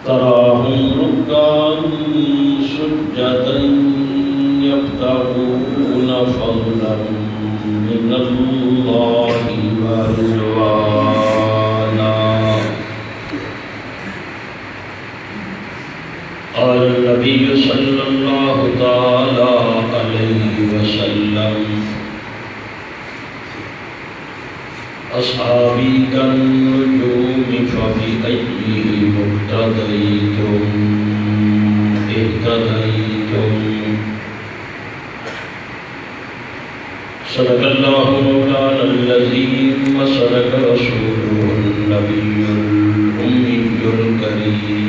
تراهم ركعا سجدا يبتغون فضلا من الله ورضوانا. قال النبي صلى الله تعالى عليه وسلم: أصحابي كالنجوم فبأيهم اقتديتم اهتديتم. صدق الله مولانا العظيم وصدق رسوله النبي الأمي الكريم،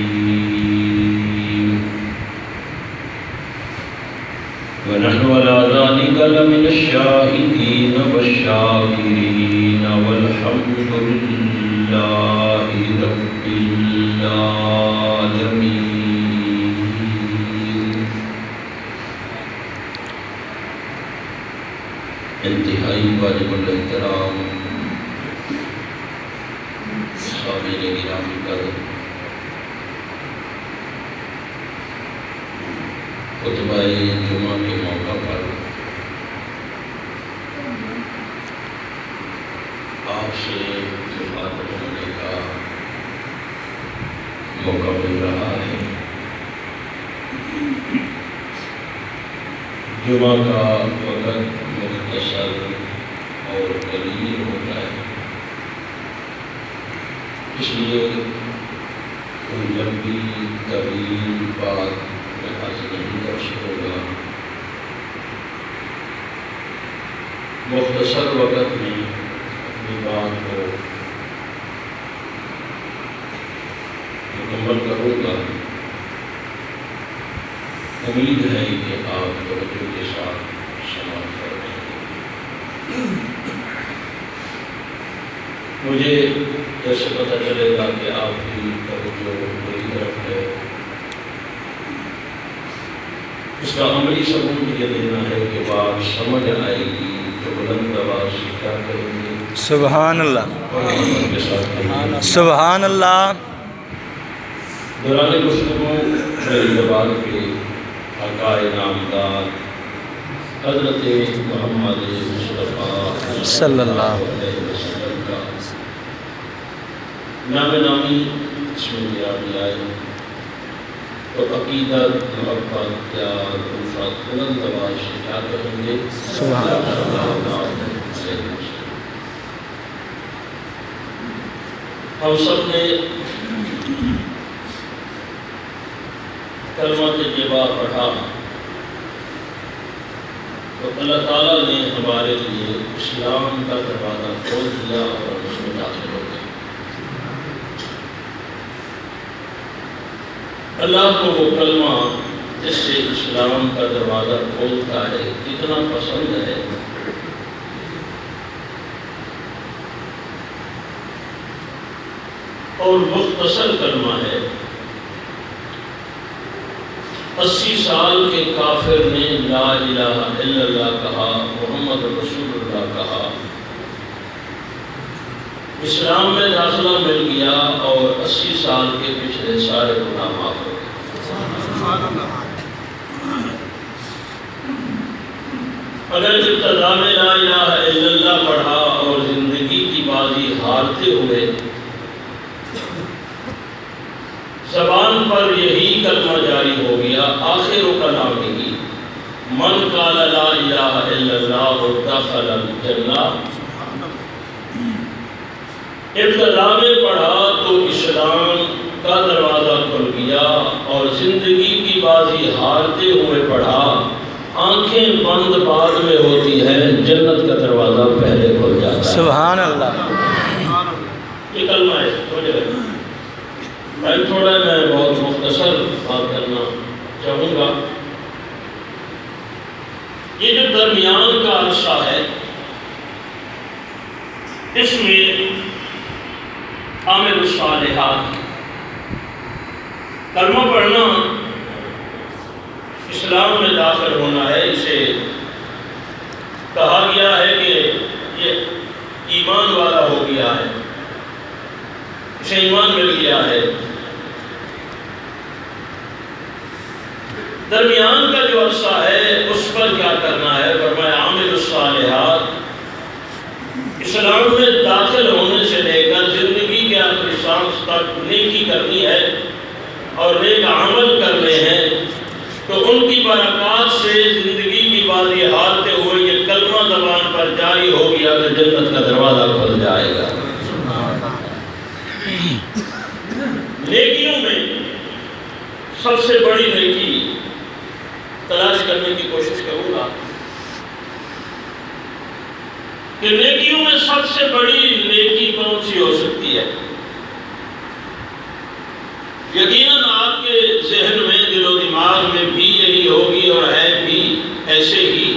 ونحن على ذلك لمن الشاهدين والشاكرين والحمد لله رب العالمين. انتہائی واجب الاحترام حاضرین گرامی قدر، خطبہ جمعہ کے موقع پر آپ سے مخاطب ہونے کا موقع مل رہا ہے۔ جمعہ کا وقت مختصر اور قلیل ہوتا ہے، اس لیے کوئی لمبی طویل بات میں حاصل نہیں کر سکوں گا۔ مختصر وقت میں اپنی بات کو مکمل کروں گا۔ امید ہے کہ آپ توجہ کے ساتھ سماعت کریں گے۔ مجھے کیسے پتہ چلے گا کہ آپ کی توجہ میری طرف ہے؟ اس کا عملی ثبوت یہ دینا ہے کہ بات سمجھ آئے گی تو بلند آواز سے کیا کہیں گے؟ سبحان اللہ، سبحان اللہ۔ دوران گفتگو میری زبان کے آقا نامدار حضرت محمد مصطفیٰ صلی اللہ علیہ وسلم کا نام نامی اس میں گرامی آئے تو عقیدت، محبت، پیار، الفت بلند آواز سے کیا کہیں گے؟ سبحان اللہ۔ ہم سب نے کلمہ طیبہ پڑھا تو اللہ تعالیٰ نے ہمارے لیے اسلام کا دروازہ کھول دیا اور اس میں داخل ہو گئے۔ اللہ کو وہ کلمہ جس سے اسلام کا دروازہ کھولتا ہے کتنا پسند ہے۔ اور مختصر کلمہ ہے۔ 80 سال کے کافر نے لا الہ الا اللہ کہا، محمد رسول اللہ کہا، اسلام میں داخلہ مل گیا اور 80 سال کے پچھلے سارے گناہ معاف ہو گئے۔ اگر ابتدا میں لا الہ الا اللہ پڑھا اور زندگی کی بازی ہارتے ہوئے زبان پر یہی کلمہ جاری ہو گیا، آخر کلام یہی، من قال لا الہ الا اللہ دخل الجنہ، ابتدا میں پڑھا تو اسلام کا دروازہ کھل گیا اور زندگی کی بازی ہارتے ہوئے پڑھا، آنکھیں بند بعد میں ہوتی ہیں، جنت کا دروازہ پہلے کھل جاتا ہے۔ سبحان اللہ۔ یہ کلمہ ہے، میں بہت مختصر بات کرنا چاہوں گا۔ یہ جو درمیان کا عرصہ ہے اس میں عامل الصالحات کلمہ پڑھنا اسلام میں داخل ہونا ہے۔ اسے کہا گیا ہے کہ یہ ایمان والا ہو گیا ہے، اسے ایمان مل گیا ہے۔ درمیان کا جو عرصہ ہے اس پر کیا کرنا ہے؟ فرمایا عامل الصالحات، اسلام میں داخل ہونے سے لے کر زندگی کے آخری سانس تک نیکی کرنی ہے اور نیک عمل کرنے ہیں، تو ان کی برکات سے زندگی کی بازی ہارتے ہوئے یہ کلمہ زبان پر جاری ہو گیا تو جنت کا دروازہ کھل جائے گا۔ نیکیوں میں سب سے بڑی نیکی تلاش کرنے کی کوشش کروں گا کہ نیکیوں میں سب سے بڑی نیکی کون سی ہو سکتی ہے۔ یقیناً آپ کے ذہن میں، دل و دماغ میں بھی یہی ہوگی اور ہے بھی ایسے ہی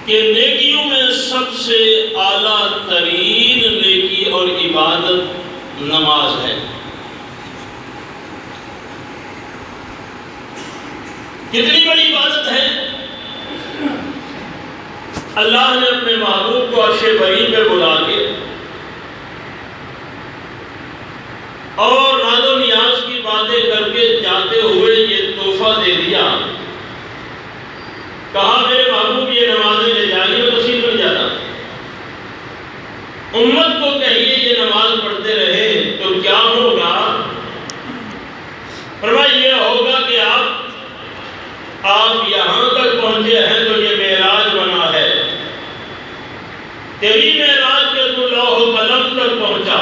کہ نیکیوں میں سب سے اعلیٰ ترین نیکی اور عبادت نماز ہے۔ کتنی بڑی عبادت ہے؟ اللہ نے اپنے محبوب کو عرش بری پہ بلا کے اور ناز و نیاز کی باتیں کر کے جاتے ہوئے یہ تحفہ دے دیا، کہا میرے محبوب یہ نمازیں لے جائیے، وہ تسلیم نہیں جاتا، امت کو کہیے یہ نماز پڑھتے رہے تو کیا ہوگا؟ فرمایا یہ ہوگا کہ آپ یہاں تک پہنچے ہیں تو یہ معراج بنا ہے، تیری معراج کے تو لوح قلم تک پہنچا،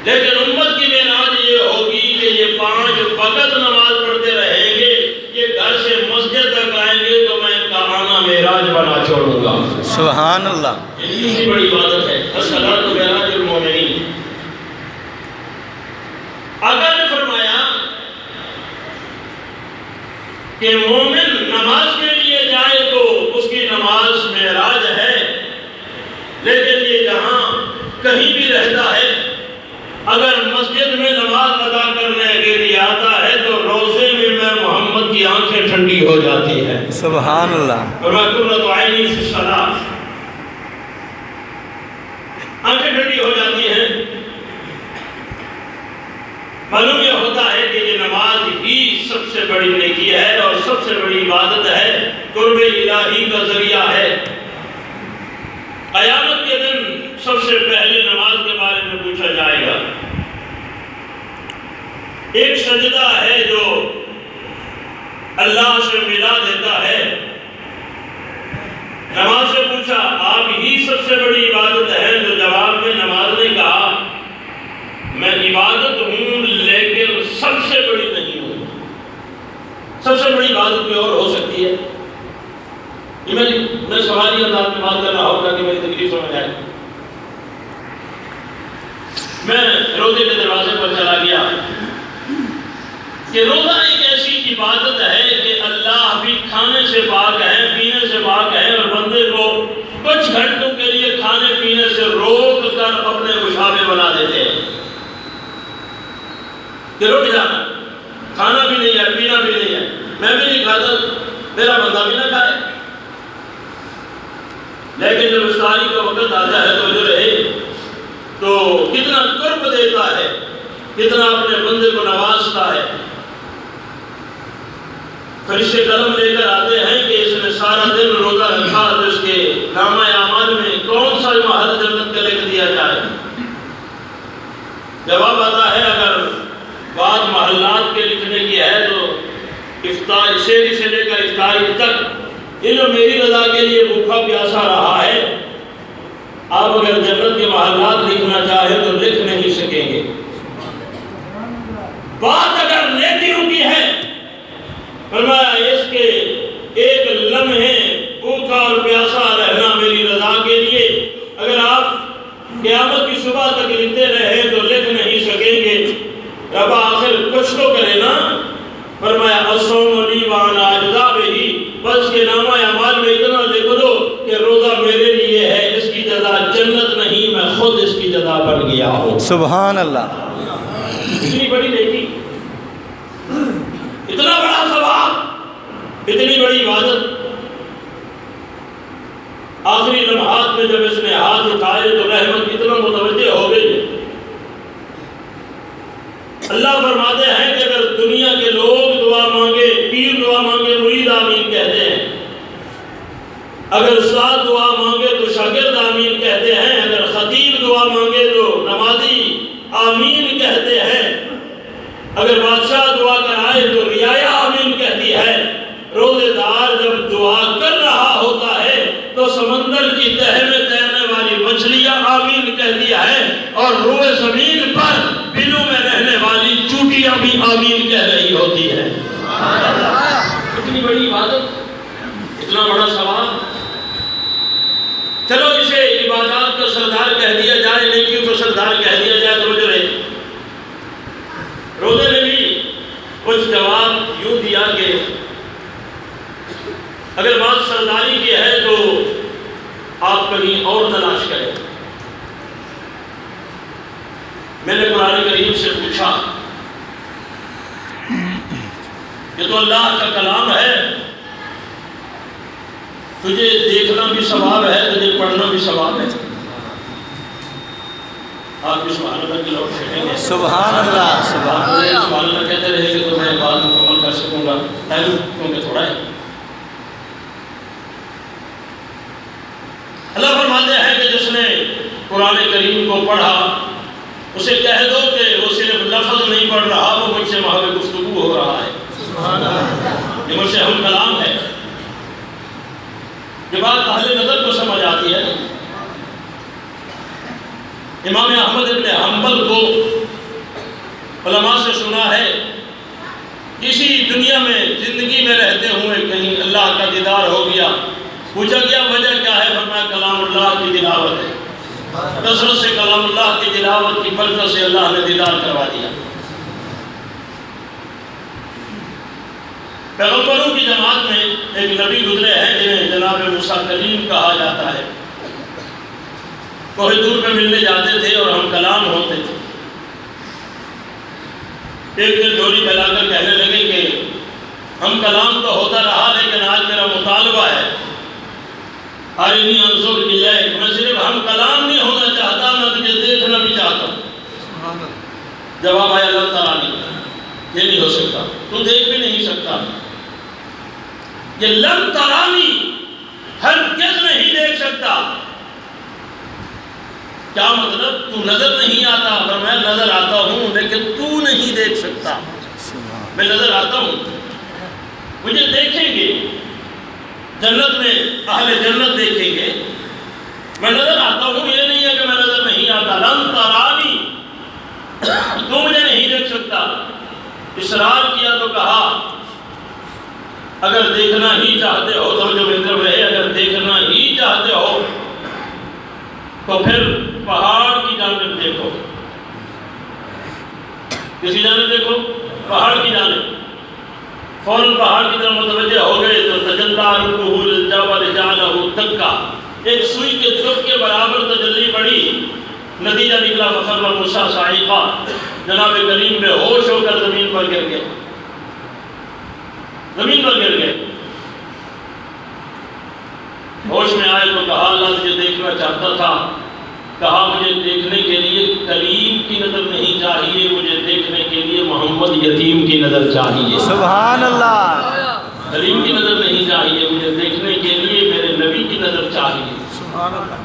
لیکن امت کی معراج یہ ہوگی کہ یہ 5 وقت نماز پڑھتے رہیں گے، یہ گھر سے مسجد تک آئیں گے تو میں ان کا آنا معراج بنا چھوڑوں گا۔ سبحان اللہ۔ یہ بڑی عبادت ہے، الصلاۃ معراج المومنین۔ اگر فرمایا کہ مومن نماز کے لیے جائے تو اس کی نماز معراج ہے، لیکن یہ جہاں کہیں بھی رہتا ہے اگر مسجد میں نماز ادا کرنے کے لیے آتا ہے تو روزے میں محمد کی آنکھیں ٹھنڈی ہو جاتی ہیں۔ سبحان اللہ۔ اور قرۃ عینی فی الصلاۃ، آنکھیں ٹھنڈی ہو جاتی ہیں۔ معلوم یہ ہوتا ہے کہ یہ نماز ہی سب سے بڑی نیکی ہے اور سب سے بڑی عبادت ہے، قرب الہی کا ذریعہ ہے۔ قیامت کے دن سب سے پہلے نماز کے بارے میں پوچھا جائے گا۔ ایک سجدہ ہے جو اللہ سے ملا دیتا ہے۔ نماز سے پوچھا آپ ہی سب سے بڑی عبادت ہے، تو جواب میں نماز نے کہا میں عبادت ہوں لیکن سب سے بڑی نہیں ہوں۔ سب سے بڑی عبادت کوئی اور ہو سکتی ہے؟ میں سوالی انداز میں بات کر رہا ہوں تاکہ میری تکلیف سمجھ آئے۔ میں روزے کے دروازے پر چلا گیا کہ روزہ ایک ایسی عبادت ہے کہ اللہ بھی کھانے سے پاک ہے، پینے سے پاک ہے، اور بندے کو کچھ گھنٹوں کے لیے کھانے پینے سے روک کر اپنے مشابہ بنا دیتے ہیں کہ رک جانا، کھانا بھی نہیں ہے، پینا بھی نہیں ہے، میں بھی نہیں کھاتا، میرا بندہ بھی نہ کھائے۔ لیکن جب افطاری کا وقت آتا ہے تو جو رہے تو کتنا قرب دیتا ہے، کتنا اپنے بندے کو نوازتا ہے۔ فرشتے قلم لے کر آتے ہیں کہ اس نے سارا دن روزہ رکھا تو اس کے نامہ اعمال میں کون سا محل جنت کا لکھ دیا جائے۔ جواب آتا ہے اگر بات محلات کے لکھنے کی ہے تو افطار شیری سے لے کر افطاری تک یہ جو میری رضا کے لیے بھوکا پیاسا رہا ہے، آپ اگر جنت کے محلات لکھنا چاہیں تو لکھ نہیں سکیں گے۔ بات اگر نیکیوں کی ہے، فرمایا اس کے ایک لمحے بھوکا اور پیاسا رہنا میری رضا کے لیے اگر آپ قیامت کی صبح تک لکھتے رہے تو لکھ نہیں سکیں گے۔ رب آخر کچھ تو کرے نا۔ فرمایا الصوم لی وانا اجزا بہ، بس کے نامہ اعمال میں اتنا لکھ دو کہ روزہ میرے لیے ہے، اس کی جزا جنت نہیں، میں خود اس کی جزا بن گیا ہوں۔ سبحان اللہ۔ اتنی بڑی نیکی، اتنا بڑا ثواب، اتنی بڑی عبادت۔ آخری لمحات میں جب اس نے ہاتھ اٹھائے تو رحمت اتنا متوجہ ہو گئی، اللہ فرماتے ہیں کہ اگر دنیا کے لوگ دعا مانگے، پیر دعا مانگے مرید آمین کہتے ہیں، اگر استاد دعا مانگے تو شاگرد آمین کہتے ہیں، اگر خطیب دعا مانگے تو نمازی آمین کہتے ہیں، اگر بادشاہ دعا کرائے تو رعایا آمین کہتی ہے، روزے دار جب دعا کر رہا ہوتا ہے تو سمندر کی تہہ میں تیرنے والی مچھلیاں آمین کہتی ہے، اور روئے زمین پر بلوں میں رہنے والی چوٹیاں بھی آمین کہہ رہی ہوتی ہے۔ اتنی بڑی عبادت، اتنا بڑا ثواب، چلو اسے عبادات کا سردار کہہ دیا جائے، نیکیوں کا سردار کہہ دیا جائے تو روزے نے بھی کچھ جواب یوں دیا کہ اگر بات سرداری کی ہے تو آپ کہیں اور تلاش کریں۔ میں نے قرآن کریم سے پوچھا، یہ تو اللہ کا کلام ہے، تجھے دیکھنا بھی ثواب ہے، تجھے پڑھنا بھی ثواب ہے۔ آپ بھی سبحان اللہ کی لوٹ کہیں گے، سبحان اللہ، سبحان اللہ، سبحان اللہ کہتے رہے گے تو میں بات مکمل کر سکوں گا، ٹائم کیونکہ تھوڑا ہے۔ اللہ فرماتے ہیں کہ جس نے قرآن کریم کو پڑھا اسے کہہ دو کہ وہ صرف لفظ نہیں پڑھ رہا، وہ مجھ سے محض گفتگو ہو رہا ہے، یہ مجھ سے ہم کلام ہے۔ یہ بات اہل نظر کو سمجھ آتی ہے۔ امام احمد ابن حنبل کو علماء سے سنا ہے، کسی دنیا میں زندگی میں رہتے ہوئے کہیں اللہ کا دیدار ہو گیا، پوچھا گیا وجہ کیا ہے، فرمایا کلام اللہ کی تلاوت ہے، کثرت سے کلام اللہ کی تلاوت کی برکت سے اللہ نے دیدار کروا دیا۔ پیغمبروں کی جماعت میں ایک نبی گزرے ہیں جنہیں جناب موسیٰ کلیم کہا جاتا ہے، کوہ طور پہ ملنے جاتے تھے اور ہم کلام ہوتے تھے۔ ایک دن ڈوری پھیلا کر کہنے لگے کہ ہم کلام تو ہوتا رہا لیکن آج میرا مطالبہ ہے، ارنی انظر الیک، میں صرف ہم کلام نہیں ہونا چاہتا، میں تجھے دیکھنا بھی چاہتا ہوں۔ جواب آیا لن ترانی، یہ نہیں ہو سکتا، تو دیکھ بھی نہیں سکتا۔ یہ لن ترانی ہرگز نہیں دیکھ سکتا، کیا مطلب؟ تو نظر نہیں آتا، فرمایا نظر آتا ہوں لیکن تو نہیں دیکھ سکتا، میں نظر آتا ہوں، مجھے دیکھیں گے جنت میں، اہل جنت دیکھیں گے، میں نظر آتا ہوں، یہ نہیں ہے کہ میں نظر نہیں آتا۔ لن ترانی، تو مجھے نہیں دیکھ سکتا۔ اصرار کیا تو کہا اگر دیکھنا ہی چاہتے ہو تو جو بہتر رہے، اگر دیکھنا ہی چاہتے ہو تو پھر پہاڑ کی جانب دیکھو۔ کسی جانب دیکھو؟ پہاڑ کی جانب۔ فوراً پہاڑ کی طرف متوجہ ہو گئے تو تجلی ربہ للجبل جعلہ دکا، ایک سوئی کے چوک کے برابر تجلی بڑھی، نتیجہ نکلا فخر موسیٰ صاعقہ، جناب کریم بے ہوش ہو کر زمین پر گر گئے، زمین پر گر گئے۔ ہوش میں آئے تو کہا اللہ تجھے دیکھنا چاہتا تھا، کہا مجھے دیکھنے کے لیے کلیم کی نظر نہیں چاہیے، مجھے دیکھنے کے لیے محمد یتیم کی نظر چاہیے۔ سبحان اللہ، کلیم کی نظر نہیں چاہیے، مجھے دیکھنے کے لیے میرے نبی کی نظر چاہیے۔ سبحان اللہ،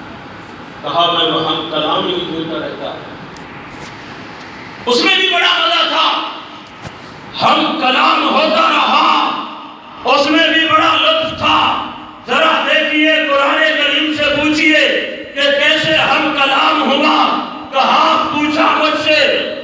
کہا میں وہاں کلام ہی سنتا رہتا۔ اس میں بھی بڑا مزہ تھا، ہم کلام ہوتا رہا، اس میں بھی بڑا لطف تھا۔ ذرا دیکھیے قرآن کریم سے پوچھئے کہ کیسے ہم کلام ہوا، کہا پوچھا مجھ سے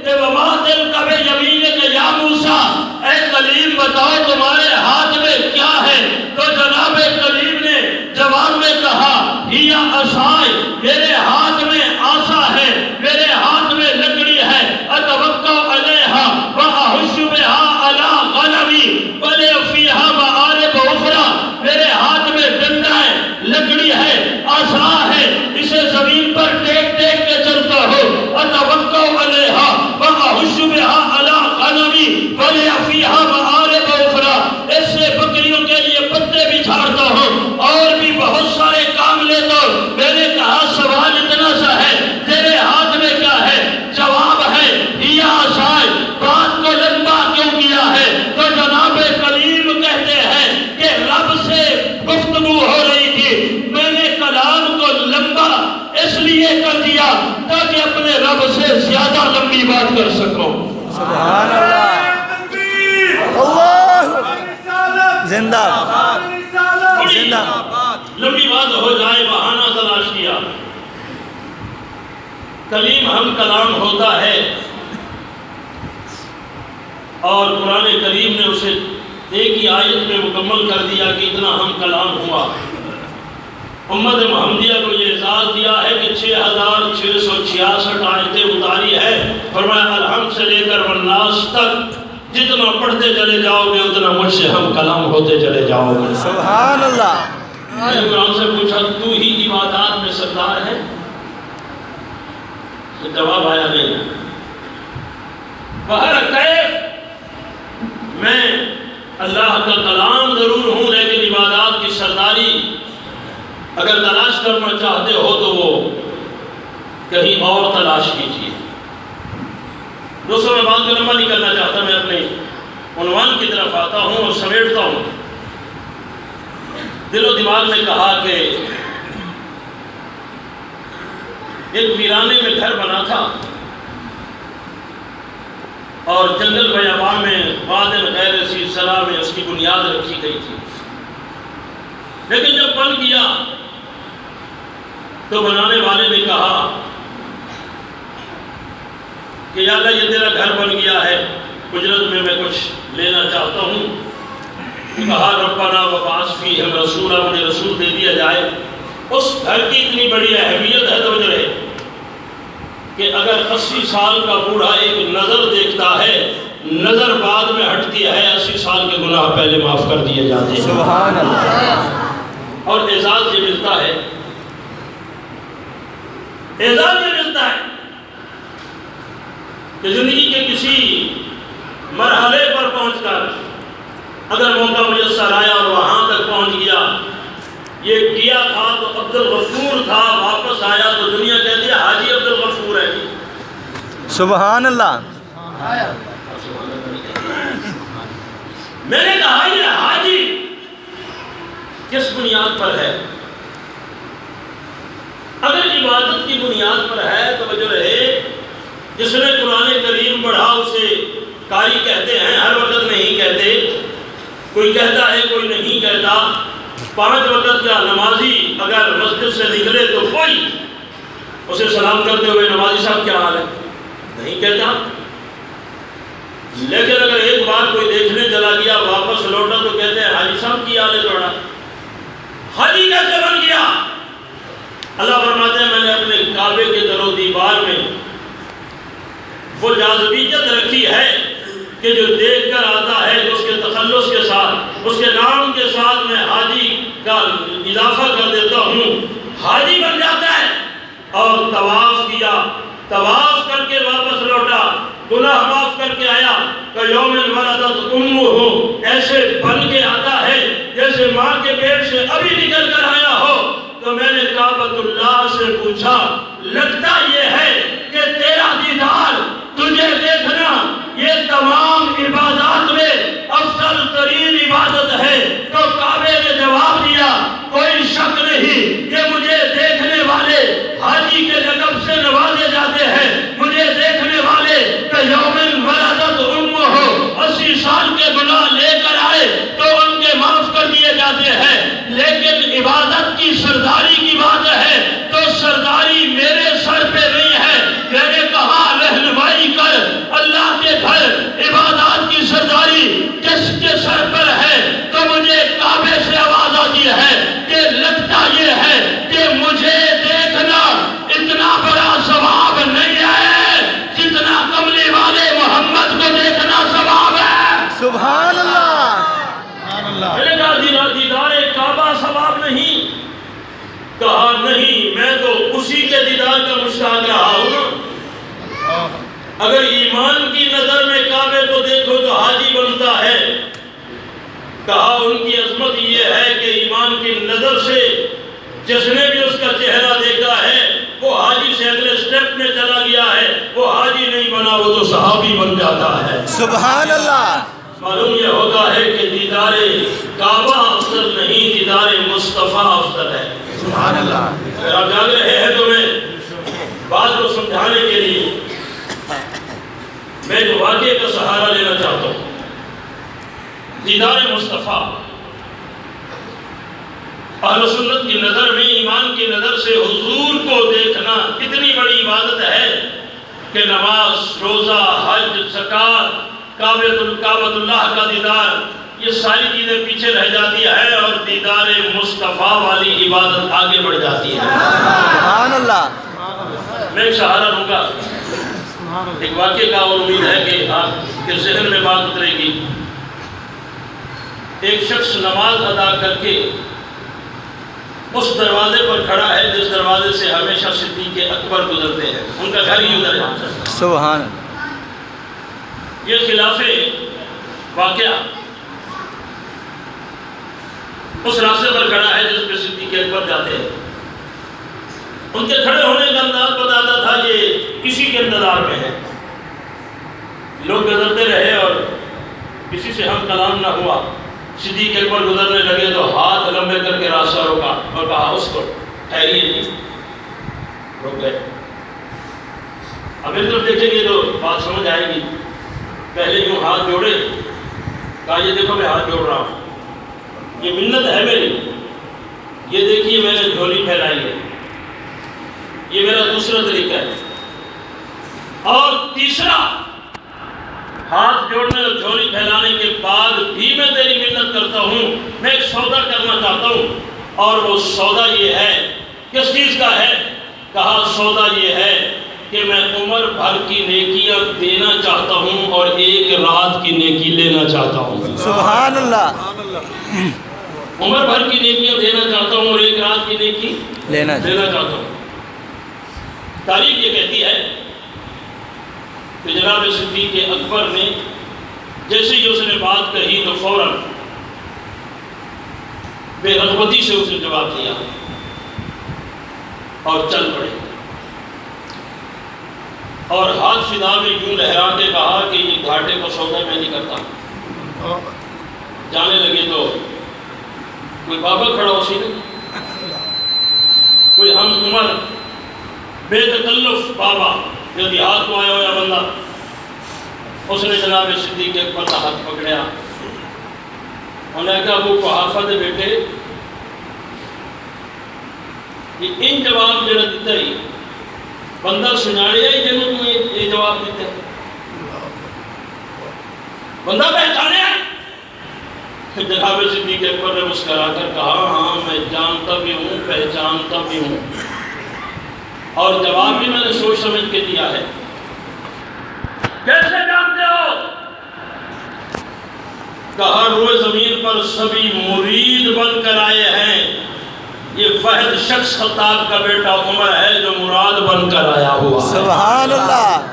کہ وما تلک بیمینک یا موسیٰ، اے کلیم بتاؤ تمہارے ہاتھ میں کیا ہے؟ تو جناب کلیم نے جواب میں کہا ہی عصای، میرے ہاتھ میں عصا ہے، میرے ہاتھ میں لکڑی ہے، اتوکل علیہا واحش بہا علی غنمی ولی فیہا معارب اخری، میرے ہاتھ میں ڈنڈا ہے، لکڑی ہے، عصا ہے، اسے زمین پر ٹیک ٹیک کے چلتا ہو لیے کر دیا تاکہ اپنے رب سے زیادہ لمبی بات کر سکو. سبحان اللہ. اللہ زندہ زندہ. لمبی بات ہو جائے بہانہ تلاش کیا. کلیم ہم کلام ہوتا ہے اور قرآن کریم نے اسے ایک ہی آیت میں مکمل کر دیا کہ اتنا ہم کلام ہوا. امت محمدیہ کو یہ اعزاز دیا ہے کہ 6666 آیتیں اتاری ہے. فرمایا الحمد سے لے کر والناس تک جتنا پڑھتے چلے جاؤ گے اتنا مجھ سے ہم کلام ہوتے چلے جاؤ گے. سبحان اللہ. میں نے قرآن سے پوچھا تو ہی عبادات میں سردار ہے؟ تو جواب آیا نہیں. بہر کیف میں اللہ کا کلام ضرور ہوں لیکن عبادات کی سرداری اگر تلاش کرنا چاہتے ہو تو وہ کہیں اور تلاش کیجیے. دوستوں میں بات کو لمبا نہیں کرنا چاہتا, میں اپنے عنوان کی طرف آتا ہوں اور سمیٹتا ہوں. دل و دماغ نے کہا کہ ایک ویرانے میں گھر بنا تھا اور جنگل بیاباں میں وادٍ غیر ذی زرع میں اس کی بنیاد رکھی گئی تھی. لیکن جب بن گیا تو بنانے والے نے کہا کہ یا اللہ یہ تیرا گھر بن گیا ہے, اجرت میں کچھ لینا چاہتا ہوں. کہا ربنا وبعث فیہم رسولا, مجھے رسول دے دیا جائے. اس گھر کی اتنی بڑی اہمیت ہے توجہ رہے کہ اگر 80 سال کا بوڑھا ایک نظر دیکھتا ہے, نظر بعد میں ہٹتی ہے, 80 سال کے گناہ پہلے معاف کر دیے جاتے ہیں. سبحان اللہ. اور اعزاز یہ ملتا ہے, اعزاز یہ ملتا ہے کہ زندگی کے کسی مرحلے پر پہنچ کر اگر موقع میسر آیا اور وہاں تک پہنچ گیا, یہ کیا تھا تو عبد الغفور تھا, واپس آیا تو دنیا کہتی ہے حاجی عبد الغفور ہے. سبحان اللہ. میں نے کہا یہ حاجی کس بنیاد پر ہے؟ اگر عبادت کی بنیاد پر ہے تو وجہ رہے جس نے قرآن کریم پڑھا اسے قاری کہتے ہیں, ہر وقت نہیں کہتے, کوئی کہتا ہے کوئی نہیں کہتا. 5 وقت کا نمازی اگر مسجد سے نکلے تو کوئی اسے سلام کرتے ہوئے نمازی صاحب کیا حال ہے نہیں کہتا. لیکن اگر ایک بار کوئی دیکھنے چلا گیا واپس لوٹا تو کہتے ہیں حاجی صاحب کی حال ہے تھوڑا. حاجی کیسے بن گیا؟ اللہ فرماتے ہیں میں نے اپنے کعبے کے در و دیوار میں وہ جاذبیت رکھی ہے کہ جو دیکھ کر آتا ہے اس کے تخلص کے ساتھ, اس کے نام کے ساتھ میں حاجی کا اضافہ کر دیتا ہوں, حاجی بن جاتا ہے. اور طواف کیا, طواف کر کے واپس لوٹا, گناہ معاف کر کے آیا, کہ یوم ولدت امہ, ایسے بن کے آتا ہے جیسے ماں کے پیٹ سے ابھی نکل کر آیا ہو. تو میں نے کعبۃ اللہ سے پوچھا لگتا یہ ہے کہ تیرا دیدار, تجھے دیکھنا یہ تمام عبادات میں افضل ترین عبادت ہے؟ تو کعبے نے جواب دیا کوئی شک نہیں کہ مجھے دیکھنے والے حاجی کے لقب سے نوازے جاتے ہیں, مجھے دیکھنے والے کہ یوم ولدت امہ 80 سال کے گناہ لے کر آئے تو ان کے معاف کر دیے جاتے ہیں. لیکن عبادت کی سرداری کی بات ہے تو سرداری میرے سر پہ نہیں ہے. میں نے کہا رہنمائی کر اللہ کے گھر, عبادات کی سرداری کس کے سر پر ہے؟ تو مجھے کعبے سے آواز آتی ہے کہ لگتا یہ ہے کہ مجھے دیکھنا اتنا بڑا ثواب نہیں ہے جتنا کملی والے محمد کو دیکھنا ثواب ہے. سبحان اللہ. میں نے کہا دیدار کعبہ ثواب نہیں. کہا نہیں, میں تو اسی کے دیدار کا مشتاق رہا ہوں. اگر ایمان کی نظر میں کعبے کو دیکھو تو حاجی بنتا ہے. کہا ان کی عظمت یہ ہے کہ ایمان کی نظر سے جس نے بھی اس کا چہرہ دیکھا ہے وہ حاجی سے اگلے سٹیپ میں چلا گیا ہے, وہ حاجی نہیں بنا, وہ تو صحابی بن جاتا ہے. سبحان اللہ. معلوم یہ ہوتا ہے کہ دیدار کعبہ افضل نہیں, دیدار مصطفیٰ افضل ہے. سبحان اللہ. اگر آپ جاگ رہے ہیں تو میں بات کو سمجھانے کے لیے میں جو واقعے کا سہارا لینا چاہتا ہوں، دیدار مصطفیٰ اہل سنت کی نظر میں، ایمان کی نظر سے حضور کو دیکھنا اتنی بڑی عبادت ہے کہ نماز، روزہ، حج، زکوٰۃ، کعبۃ اللہ کا دیدار، یہ ساری چیزیں پیچھے رہ جاتی ہے اور دیدار مصطفیٰ والی عبادت آگے بڑھ جاتی ہے۔ سبحان اللہ۔ میں ایک سہارا لوں گا ایک واقعے کا، اور امید ہے کہ آپ کے ذہن میں بات اترے گی۔ ایک شخص نماز ادا کر کے اس دروازے پر کھڑا ہے جس دروازے سے ہمیشہ صدیق اکبر گزرتے ہیں، ان کا گھر ہی ادھر ہے۔ سبحان اللہ۔ یہ خلاف واقعہ اس راستے پر کھڑا ہے جس پہ صدیق اکبر جاتے ہیں۔ ان کے کھڑے ہونے کا انداز بتاتا تھا یہ کسی کے انتظار میں ہے۔ لوگ گزرتے رہے اور کسی سے ہم کلام نہ ہوا۔ صدیق اکبر گزرنے لگے تو ہاتھ لمبے کر کے راستہ روکا اور کہا اس کو ٹھہریے نہیں، رک گئے۔ اب اس طرف دیکھیں گے تو بات سمجھ آئے گی۔ پہلے یوں ہاتھ جوڑے، کہا یہ دیکھو میں ہاتھ جوڑ رہا ہوں، یہ منت ہے میری، یہ دیکھیے میں نے جھولی پھیلائی ہے، یہ میرا دوسرا طریقہ ہے۔ اور تیسرا، ہاتھ جوڑنے اور جھولی پھیلانے کے بعد بھی میں تیری منت کرتا ہوں، میں ایک سودا کرنا چاہتا ہوں، اور وہ سودا یہ ہے۔ کس چیز کا ہے؟ کہا سودا یہ ہے کہ میں عمر بھر کی نیکیاں دینا چاہتا ہوں اور ایک رات کی نیکی لینا چاہتا ہوں۔ سبحان اللہ۔ عمر بھر کی نیکیاں دینا چاہتا ہوں اور ایک رات کی نیکی لینا چاہتا ہوں۔ تاریخ یہ کہتی ہے کہ جناب صدیق اکبر نے جیسے ہی اس نے بات کہی تو فوراً بے رغبتی سے اسے جواب دیا اور چل پڑے، اور ہاتھ فضا میں یوں لہرا کے کہا کہ یہ گھاٹے کو سودا میں نہیں کرتا۔ جانے لگے تو کوئی بابا کھڑا ہو سی کوئی ہم عمر بے تکلف بابا جو دیہات کو آیا ہوا بندہ، اس نے جناب صدیق اکبر کا ہاتھ پکڑیا اور نے کہا وہ قحافہ دے بیٹے یہ ان جواب جڑا دیتا ہی بندہ سناڑیا ہی جنہوں تمہیں یہ جواب دیتا ہے، بندہ پہچانے ہے۔ جناب صدیق اکبر نے مسکرا کر کہا ہاں میں جانتا بھی ہوں، پہچانتا بھی ہوں، اور جواب بھی میں نے سوچ سمجھ کے دیا ہے۔ کیسے جانتے ہو؟ کہا روئے زمین پر سبھی مرید بن کر آئے ہیں، یہ فہد شخص خطاب کا بیٹا عمر ہے جو مراد بن کر آیا ہوا ہے۔ سبحان اللہ۔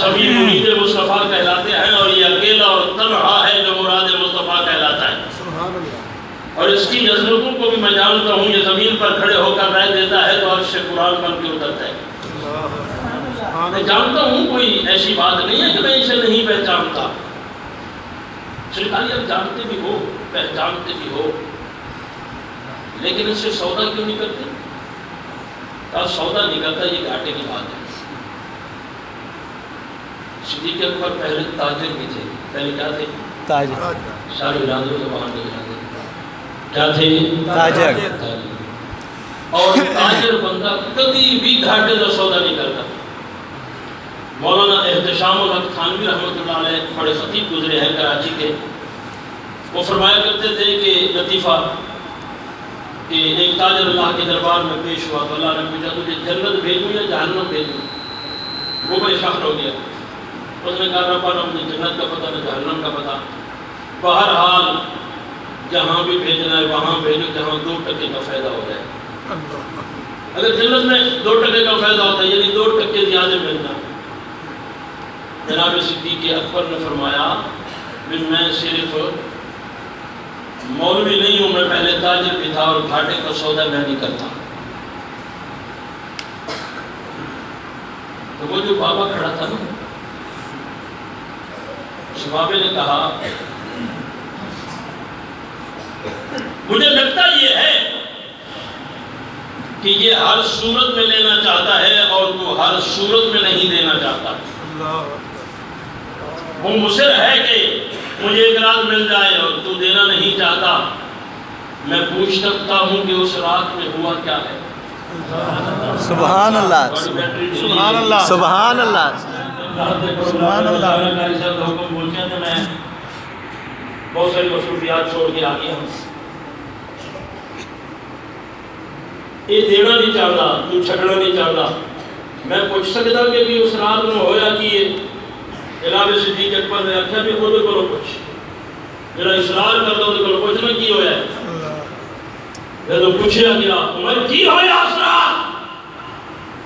سبھی مرید مصطفیٰ کہلاتے ہیں اور یہ اکیلا اور تنہا ہے جو مراد مصطفیٰ کہلاتا ہے۔ اور اس کی عظمتوں کو بھی میں جانتا ہوں، یہ زمین پر کھڑے ہو کر رائے دیتا ہے تو عرش قرآن بن کے اترتا ہے۔ میں جانتا ہوں کوئی ایسی بات نہیں ہے کہ میں اسے نہیں پہچانتا۔ سرکاری آپ جانتے بھی ہو، پہچانتے بھی ہو، لیکن اس سے سودا کیوں نہیں کرتے؟ کہا سودا نہیں کرتا، یہ گھاٹے کی بات ہے۔ صدیق اکبر پہلے تاجر بھی تھے، پہلے کیا تھے؟ تاجر۔ سارے ارادوں سے باہر نہیں جاتے، کیا تھے؟ تاجر۔ اور تاجر بندہ کبھی بھی گھاٹے کا سودا نہیں کرتا۔ مولانا احتشام الحق تھانوی رحمۃ اللہ علیہ بڑے خطیب گزرے ہیں کراچی کے، وہ فرمایا کرتے تھے کہ لطیفہ کہ ایک تاجر اللہ کے دربار میں پیش ہوا تو اللہ نے پوچھا تجھے جنت بھیجوں یا جہنم بھیجوں؟ وہ بڑے فخر ہو گیا، اس نے کہا ربا نہ مجھے جنت کا پتہ نہ جہنم کا پتہ، بہرحال جہاں بھی بھیجنا ہے وہاں بھیجو جہاں 2% کا فائدہ ہو جائے۔ اگر جنت میں 2% کا فائدہ ہوتا ہے یعنی 2% زیادہ ملنا۔ جناب صدیق اکبر نے فرمایا میں صرف مولوی نہیں ہوں، میں پہلے تاجر بھی تھا اور گھاٹے کا سودا میں نہیں کرتا۔ تو وہ جو بابا کھڑا تھا نا، اس بابے نے کہا مجھے لگتا یہ ہے کہ یہ ہر صورت میں لینا چاہتا ہے اور تو ہر صورت میں نہیں دینا چاہتا. وہ مصر ہے کہ مجھے ایک رات مل جائے اور تو دینا نہیں چاہتا. میں پوچھ سکتا ہوں کہ اس رات میں ہوا کیا ہے. سبحان اللہ سبحان اللہ سبحان اللہ سبحان اللہ. قاری صاحب کا حکم پہنچا تو میں بہت ساری مصروفیات چھوڑ کے آ گیا ہوں. یہ دینا نہیں چاہتا, تو چھڑنا نہیں چاہتا. میں پوچھ سکتا کہ بھی اس رات میں ہویا کہ جناب صدیق اکبر نے آخیا بھی خود کرو کچھ جڑا اصرار کرتا وہ کو پوچھنا کی ہویا ہے. جب پوچھا گیا عمر کی ہویا اس رات,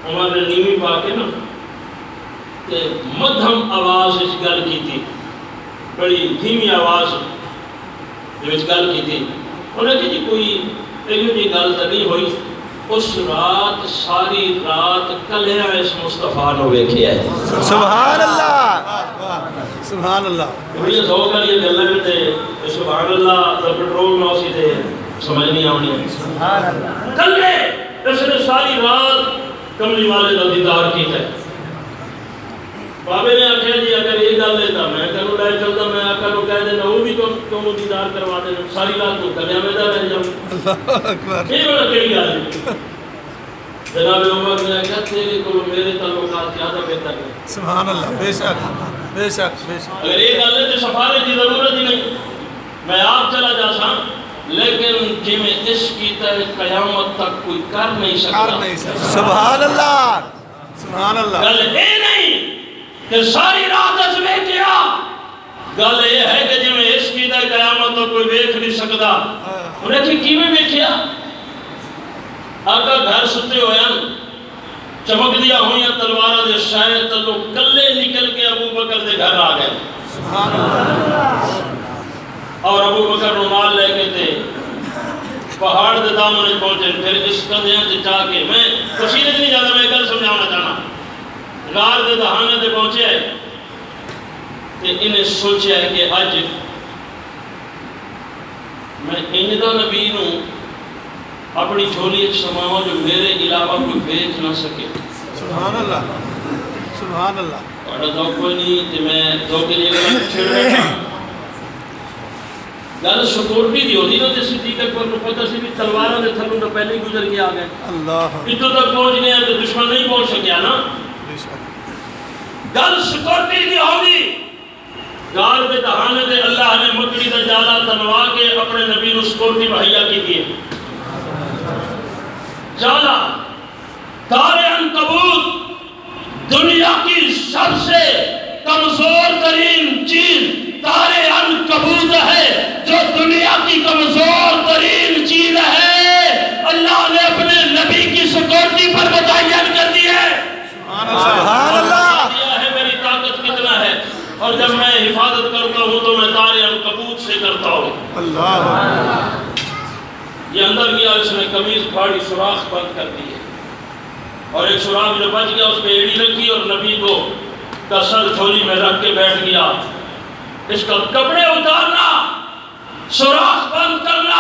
عمر نے نیوی پا کے نا کہ مدھم آواز اس گل کی تھی, بڑی دھیمی آواز اس گل کی تھی. انہیں کہ جی کوئی ایک گل تو نہیں ہوئی. اس رات ساری رات کلیاں اس مصطفیٰ نو ویکھیا ہے. سبحان اللہ سبحان اللہ. یہ سو کر یہ گلاں تے سبحان اللہ دا پیٹرول نہ سی تے سمجھ نہیں آنی. سبحان اللہ کلے اس نے ساری رات کملی والے کا دیدار کیتا ہے. بابے نے آخیا جی اگر یہ گل ہے تو میں کروں لے چلتا, میں آقا کو کہہ دینا وہ بھی تم دیدار کروا دینا. ساری رات تو کلیاں میں رہ جاؤں. یہ بڑا کہی گل ہے. جناب عمر نے کہا تیرے کو میرے تعلقات زیادہ بہتر ہے. سبحان اللہ. بے شک بے شک بے شک. اگر یہ گل ہے تو سفارت کی ضرورت ہی نہیں. میں آپ چلا جا سا لیکن جی میں اس کی طرح قیامت تک کوئی کر نہیں سکتا. کر نہیں سکتا. سبحان اللہ سبحان اللہ. گل یہ نہیں کہ ساری رات اس میں کیا. گل یہ ہے کہ جی میں اس کی طرح قیامت تک کوئی ویکھ نہیں سکتا. انہیں کہ کی میں ویکھیا. آقا گھر ستے ہویا چمک دیا ہوئی تلوارہ دے شاید تلو کلے نکل کے ابو بکر دے گھر آ گئے. سبحان اللہ. اور ابو بکر رومال لے کے تھے پہاڑ دے دامنے پہنچے. پھر اس قدیاں سے جا کے میں تفصیل نہیں جاتا, میں گل سمجھانا چاہنا. غار دے دہانے دے پہنچے تے انہیں سوچیا ہے کہ اج میں انجدہ نبی نو اپنی جھولی ایک سماوا جو میرے علاوہ کوئی بیچ نہ سکے. سبحان اللہ سبحان اللہ. اور دو کوئی نہیں تے میں دو کے لیے چھڑ رہا. گل سکورٹی دی ہوتی نا تے صدیق اکبر کو پتہ سی بھی تلواراں دے تھلوں تو پہلے ہی گزر کے آ گئے. اللہ. اتوں تک پہنچ گئے تو دشمن نہیں پہنچ سکیا نا. بے شک. گل سکورٹی دی ہوگی. گار دے دہانے دے اللہ نے مکڑی دا جالا تنوا کے اپنے نبی نو سکورٹی مہیا کی تھی. جالا تار عنکبوت دنیا کی سب سے کمزور ترین چیز تار عنکبوت ہے, جو دنیا کی کمزور ترین چیز ہے. اللہ نے اپنے نبی کی سکورٹی پر متعین کر دی ہے. سبحان اللہ. دیا ہے میری طاقت کتنا ہے, اور جب میں حفاظت کرتا ہوں تو میں تار عنکبوت سے کرتا ہوں. اللہ. یہ اندر گیا, اس نے قمیض پھاڑی, سوراخ بند کر دی ہے, اور ایک سوراخ جو بچ گیا اس پہ ایڑی رکھی اور نبی کو کا سر جھولی میں رکھ کے بیٹھ گیا. اس کا کپڑے اتارنا, سوراخ بند کرنا,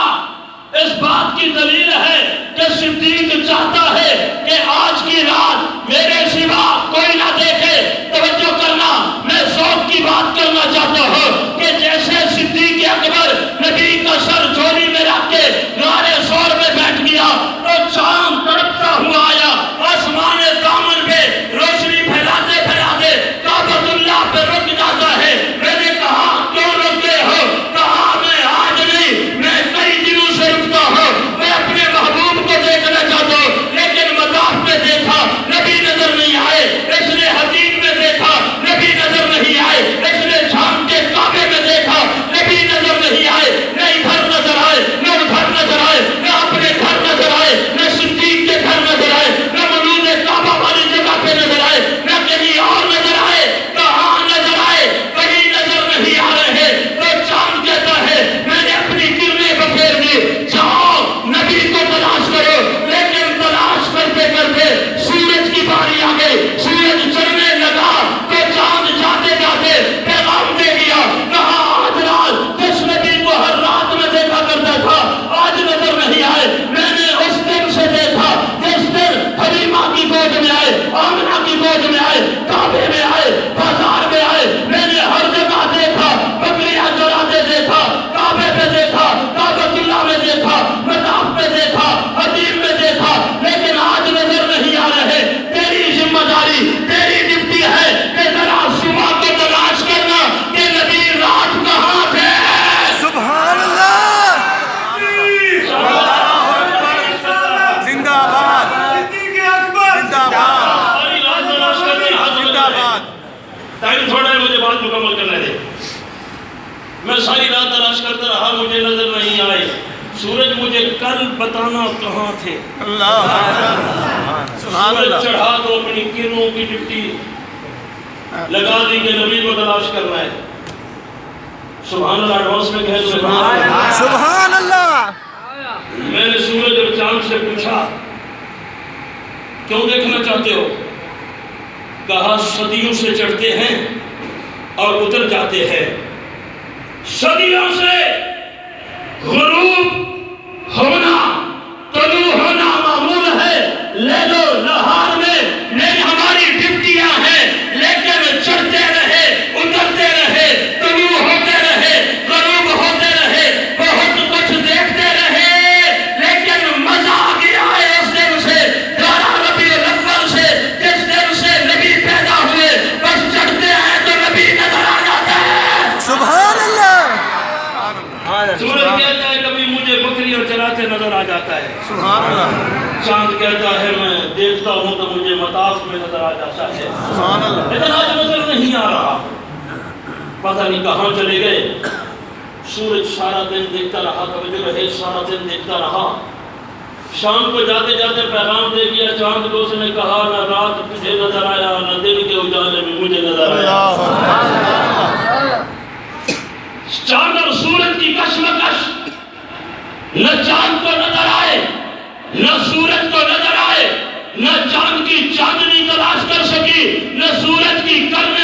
اس بات کی دلیل ہے کہ صدیق چاہتا ہے کہ آج کی رات میرے سوا کوئی نہ دیکھے. توجہ کرنا, میں ذوق کی بات کرنا چاہتا ہوں کہ جیسے صدیق اکبر نبی کا سر جھولی میں رکھ کے نعرے زور میں بیٹھ گیا تو چاند تڑپتا ہوا آیا, آسمان دامن پہ روشنی پھیلاتے پھیلاتے کعبۃ اللہ پہ رک جاتا ہے. میں نے کہا کیوں رکتے ہو؟ کہا میں آج نہیں, میں کئی دنوں سے رکتا ہوں. میں اپنے محبوب کو دیکھنا چاہتا ہوں, لیکن مطاف میں دیکھا نبی نظر نہیں حوض میں آئے، کعبے میں آئے، بازار میں آئے، میں نے ہر جگہ دیکھا، بکریاں چراتے دیکھا، کعبے پہ دیکھا، کعبۃ اللہ میں دیکھا، مطاف میں دیکھا، حدیب میں دیکھا، لیکن آج نظر نہیں آ رہے۔ تیری ذمہ داری، تیری ڈیوٹی ہے کہ ذرا صبح کو تلاش کرنا کہ نبی رات کہاں تھے۔ سبحان اللہ زندہ باد زندہ باد ساری رات تلاش کرتے ہیں، ہاتھ زندہ باد۔ ٹائم تھوڑا ہے، مجھے بات مکمل کرنے دے۔ میں ساری رات تلاش کرتا رہا، مجھے نظر نہیں آئے۔ سورج مجھے کل بتانا کہاں تھے۔ اللہ سبحان سورج اللہ چڑھا تو اپنی کرنوں کی ڈپٹی لگا دی کہ نبی کو تلاش کرنا ہے۔ سبحان اللہ، ایڈوانس میں کہہ دو۔ سبحان اللہ میں نے سورج اور چاند سے پوچھا کیوں دیکھنا چاہتے ہو؟ کہا صدیوں سے چڑھتے ہیں اور اتر جاتے ہیں، صدیوں سے غروب ہونا طلوع ہونا معمول ہے۔ لیل و نہار میں نہیں ہماری ڈپٹیاں ہیں، لیکن چڑھتے رہے، اترتے رہے، طلوع ہوتے رہے، غروب ہوتے رہے، بہت کچھ دیکھتے رہے، لیکن مزہ آ گیا ہے اس دن سے، 11 ربیع الاول سے، جس دن سے نبی پیدا ہوئے۔ بس چڑھتے ہیں تو نبی نظر آ جاتا ہے۔ سبحان اللہ سورج کہتا ہے کبھی مجھے بکریاں چراتے نظر آ جاتا ہے۔ سبحان اللہ چاند کہتا ہے میں دیکھتا ہوں تو مجھے مطاف میں نظر آ جاتا ہے، سبحان اللہ لیکن آج نظر نہیں آ رہا، پتہ نہیں کہاں چلے گئے۔ سورج سارا دن دیکھتا رہا، توجہ رہے، سارا دن دیکھتا رہا۔ شام کو جاتے جاتے پیغام دے دیا چاند کو، اس نے کہا نہ رات تجھے نظر آیا، نہ دن کے اجالے میں مجھے نظر آیا۔ چاند اور سورج کی کشمکش، نہ چاند کو نظر آئے، نہ سورج کو نظر آئے، نہ چاند کی چاندنی تلاش کر سکی، نہ سورج کی کرن